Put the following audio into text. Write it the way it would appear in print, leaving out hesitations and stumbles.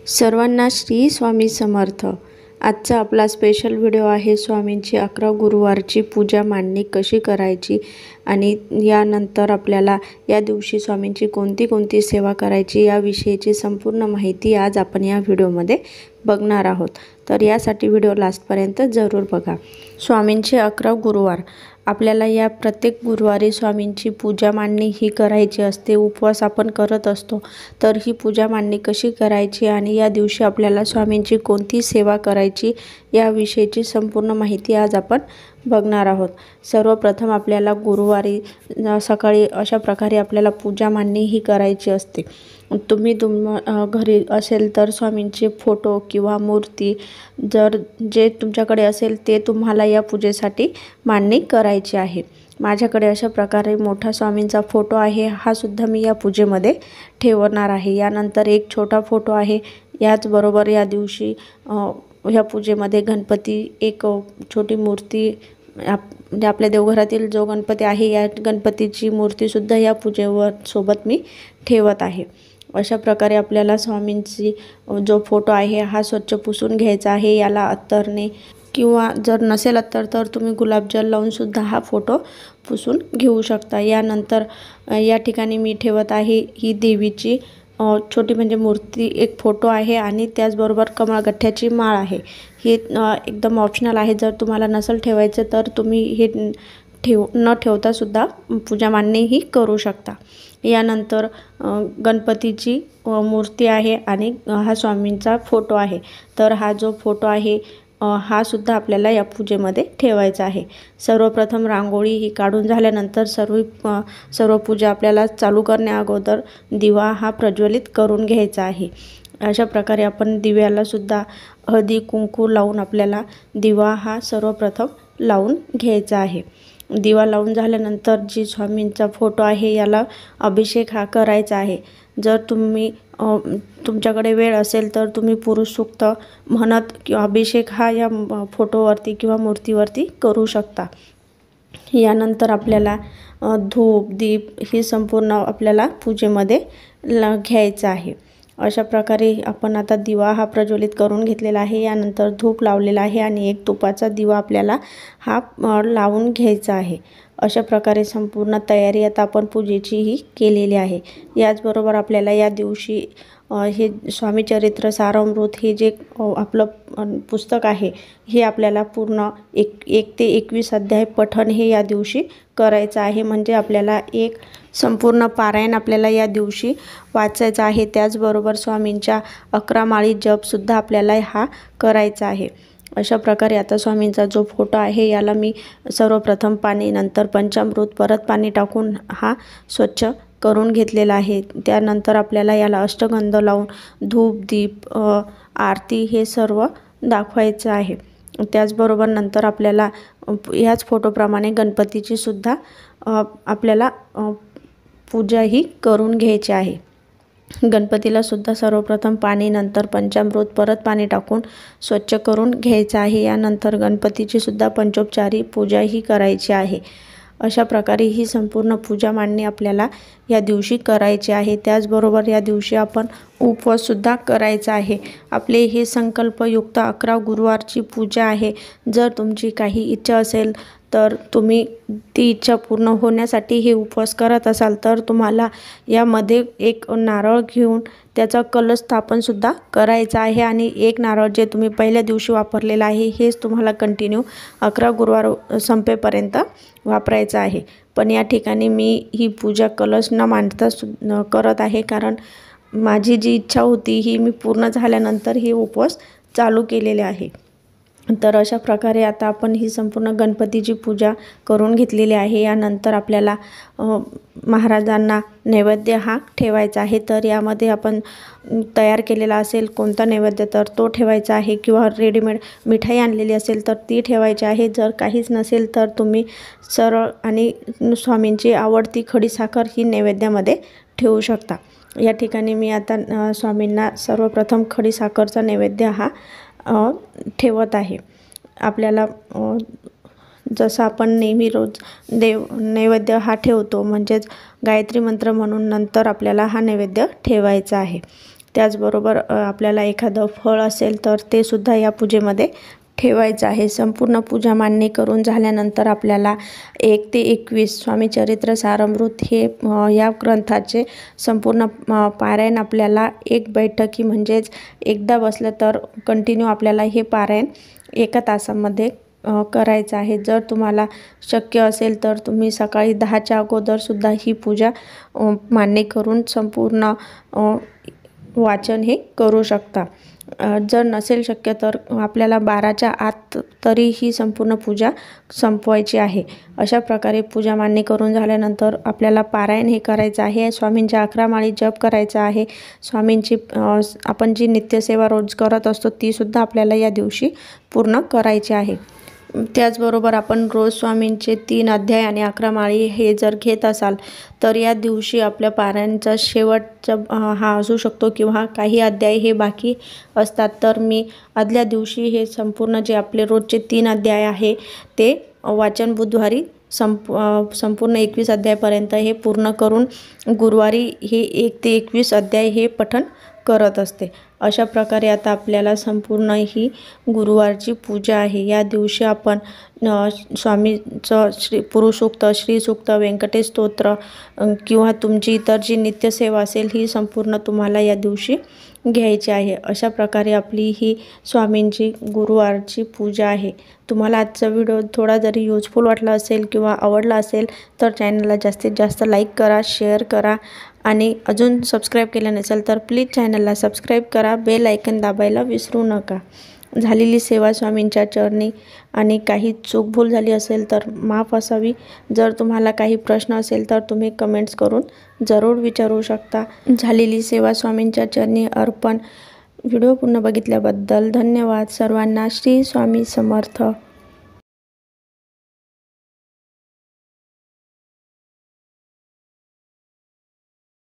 सर्वांना श्री स्वामी समर्थ। आजचा आपला स्पेशल व्हिडिओ आहे स्वामींची 11 गुरुवारची पूजा मांडणी कशी करायची आणि यानंतर आपल्याला या दिवशी स्वामींची कोणती सेवा करायची याविषयीची संपूर्ण माहिती आज आपण या व्हिडिओमध्ये बघणार आहोत। तर यासाठी व्हिडिओ लास्टपर्यंत जरूर बघा। स्वामींचे 11 गुरुवार आपल्याला या प्रत्येक गुरुवारी स्वामींची पूजा मांडणी ही करायची असते। उपवास आपण करत असतो, तर ही पूजा मांडणी कशी करायची आणि या दिवशी आपल्याला स्वामींची कोणती सेवा करायची याविषयीची संपूर्ण माहिती आज आपण बघणार आहोत। सर्वप्रथम आपल्याला गुरुवारी सकाळी अशा प्रकारे आपल्याला पूजा मांडणी ही करायची असते। तुम्ही घरी असेल तर स्वामींचे फोटो किंवा मूर्ती जर जे तुमच्याकडे असेल ते तुम्हाला या पूजेसाठी मांडणी करायची आहे। माझ्याकडे अशा प्रकारे मोठा स्वामींचा फोटो आहे, हा सुद्धा मी या पूजेमध्ये ठेवणार आहे। यानंतर एक छोटा फोटो आहे। याचबरोबर या दिवशी ह्या पूजेमध्ये गणपती एक छोटी मूर्ती आपल्या देवघरातील जो गणपती आहे या गणपतीची मूर्तीसुद्धा या पूजेवर सोबत मी ठेवत आहे। अशा प्रकारे आपल्याला स्वामींची जो फोटो आहे हा स्वच्छ पुसून घ्यायचा आहे। याला अत्तरने किंवा जर नसेल अत्तर तर तुम्ही गुलाबजल लावून सुद्धा हा फोटो पुसून घेऊ शकता। यानंतर या ठिकाणी मी ठेवत आहे ही देवीची छोटी म्हणजे मूर्ती, एक फोटो आहे आणि त्याचबरोबर कमळगठ्ठ्याची माळ आहे। हे एकदम ऑप्शनल आहे, जर तुम्हाला नसेल ठेवायचं तर तुम्ही हे न ठेवता सुद्धा पूजा मांडणी ही करू शकता। यानंतर गणपतीची मूर्ती आहे आणि हा स्वामींचा फोटो आहे, तर हा जो फोटो आहे हा सुद्धा आपल्याला या पूजेमध्ये ठेवायचा आहे। सर्वप्रथम रांगोळी ही काढून झाल्यानंतर सर्व पूजा आपल्याला चालू करण्या अगोदर दिवा हा प्रज्वलित करून घ्यायचा आहे। अशा प्रकारे आपण दिव्याला सुद्धा हळदी कुंकू लावून आपल्याला दिवा हा सर्वप्रथम लावून घ्यायचा आहे। दिवा लावून झाल्यानंतर जी स्वामींचा फोटो आहे याला अभिषेक हा करायचा आहे। जर तुमच्याकडे वेळ असेल तर तुम्ही पुरुष सूक्त म्हणत किंवा अभिषेक हा या फोटोवरती किंवा मूर्तीवरती करू शकता। यानंतर आपल्याला धूप दीप ही संपूर्ण आपल्याला पूजेमध्ये घ्यायचं आहे। अशा प्रकारे आपण आता दिवा हा प्रज्वलित करून घेतलेला आहे। यानंतर धूप लावलेला आहे आणि एक तुपाचा दिवा आपल्याला हा लावून घ्यायचा आहे। अशा प्रकारे संपूर्ण तयारी आता आपण पूजेची ही केलेली आहे। याचबरोबर आपल्याला या दिवशी हे स्वामी चरित्र सारामृत हे जे आपलं पुस्तक आहे हे आपल्याला पूर्ण 1 ते 21 अध्याय पठण हे या दिवशी करायचं आहे। म्हणजे आपल्याला एक संपूर्ण पारायण आपल्याला या दिवशी वाचायचं आहे। त्याचबरोबर स्वामींच्या 11 माळी जपसुद्धा आपल्याला हा करायचा आहे। अशा प्रकारे आता स्वामींचा जो फोटो आहे याला मी सर्वप्रथम पाणी, नंतर पंचामृत, परत पाणी टाकून हा स्वच्छ करून घेतलेला आहे। त्यानंतर आपल्याला याला अष्टगंध लावून धूप दीप आरती हे सर्व दाखवायचं आहे। त्याचबरोबर नंतर आपल्याला ह्याच फोटोप्रमाणे गणपतीची सुद्धा आपल्याला पूजा ही करून घ्यायची आहे। गणपतीला सुद्धा सर्वप्रथम पाणी, नंतर पंचामृत, परत पाणी टाकून स्वच्छ करून घ्यायचं आहे। यानंतर गणपतीची सुद्धा पंचोपचारी पूजा ही करायची आहे। अशा प्रकारे ही संपूर्ण पूजा मांडणी आपल्याला या दिवशी करायची आहे। त्याचबरोबर या दिवशी आपण उपवाससुद्धा करायचा आहे। आपले हे संकल्पयुक्त 11 गुरुवारची पूजा आहे। जर तुमची काही इच्छा असेल तर तुम्ही ती इच्छा पूर्ण होण्यासाठी हे उपवास करत असाल तर तुम्हाला यामध्ये एक नारळ घेऊन त्याचा कलश स्थापनसुद्धा करायचं आहे आणि एक नारळ जे तुम्ही पहिल्या दिवशी वापरलेलं आहे हेच तुम्हाला कंटिन्यू 11 गुरुवार संपेपर्यंत वापरायचं आहे। पण या ठिकाणी मी ही पूजा कलश न मांडता करत आहे, कारण माझी जी इच्छा होती ही मी पूर्ण झाल्यानंतर हे उपवास चालू केलेले आहे। तर अशा प्रकारे आता आपण ही संपूर्ण गणपतीची पूजा करून घेतलेली आहे। यानंतर आपल्याला महाराजांना नैवेद्य हा ठेवायचा आहे। तर यामध्ये आपण तयार केलेला असेल कोणता नैवेद्य तर तो ठेवायचा आहे, किंवा रेडीमेड मिठाई आणलेली असेल तर ती ठेवायची आहे। जर काहीच नसेल तर तुम्ही सरळ आणि स्वामींची आवडती खडीसाखर ही नैवेद्यामध्ये ठेवू शकता। या ठिकाणी मी आता स्वामींना सर्वप्रथम खडीसाखरचा नैवेद्य हा ठेवत आहे। आपल्याला जसं आपण नेहमी रोज नैवेद्य हा ठेवतो, म्हणजेच गायत्री मंत्र म्हणून नंतर आपल्याला हा नैवेद्य ठेवायचा आहे। त्याचबरोबर आपल्याला एखादं फळ असेल तर ते सुद्धा या पूजेमध्ये ठेवायचं आहे। संपूर्ण पूजा मांडणी करून झाल्यानंतर आपल्याला 1 ते 21 स्वामी चरित्र सारामृत हे या ग्रंथाचे संपूर्ण पारायण आपल्याला एक बैठकी म्हणजेच एकदा बसलं तर कंटिन्यू आपल्याला हे पारायण 1 तासामध्ये करायचं आहे। जर तुम्हाला शक्य असेल तर तुम्ही सकाळी 10च्या अगोदरसुद्धा ही पूजा मांडणी करून संपूर्ण वाचन हे करू शकता। जर नसेल शक्य तर आपल्याला 12च्या आत तरी ही संपूर्ण पूजा संपवायची आहे। अशा प्रकारे पूजा मांडणी करून झाल्यानंतर आपल्याला पारायण हे करायचं आहे। स्वामींच्या 11 माळी जप करायचा आहे। स्वामींची आपण जी नित्यसेवा रोज करत असतो ती सुद्धा आपल्याला या दिवशी पूर्ण करायची आहे। त्याचबरोबर आपण रोज स्वामींचे 3 अध्याय आणि 11 माळी हे जर घेत असाल तर या दिवशी आपल्या पारायणाचा शेवटचा हा असू शकतो किंवा काही अध्याय हे बाकी असतात तर मी आदल्या दिवशी हे संपूर्ण जे आपले रोजचे 3 अध्याय आहे ते वाचन बुधवारी संपूर्ण 21 अध्यायपर्यंत हे पूर्ण करून गुरुवारी हे 1 ते 21 अध्याय हे पठण करत असते। अशा प्रकारे आता आपल्याला संपूर्ण ही गुरुवारची पूजा आहे। या दिवशी आपण स्वामीचं श्री पुरुषोक्त, श्रीसूक्त, व्यंकटेश स्तोत्र किंवा तुमची इतर जी नित्यसेवा असेल ही संपूर्ण तुम्हाला या दिवशी घ्यायची आहे। अशा प्रकारे आपली ही स्वामींची गुरुवारची पूजा आहे। तुम्हाला आजचा व्हिडिओ थोडा जरी युजफुल वाटला असेल किंवा आवडला असेल तर चॅनलला जास्तीत जास्त लाईक करा, शेअर करा आणि अजून सबस्क्राईब केलं नसेल तर प्लीज चॅनलला सबस्क्राईब करा, बेल आयकन दाबायला विसरू नका। झालेली सेवा स्वामींच्या चरणी आणि काही चूकभूल झाली असेल तर माफ असावी। जर तुम्हाला काही प्रश्न असेल तर तुम्ही कमेंट्स करून जरूर विचारू शकता। झालेली सेवा स्वामींच्या चरणी अर्पण। व्हिडिओ पूर्ण बघितल्याबद्दल धन्यवाद। सर्वांना श्री स्वामी समर्थ।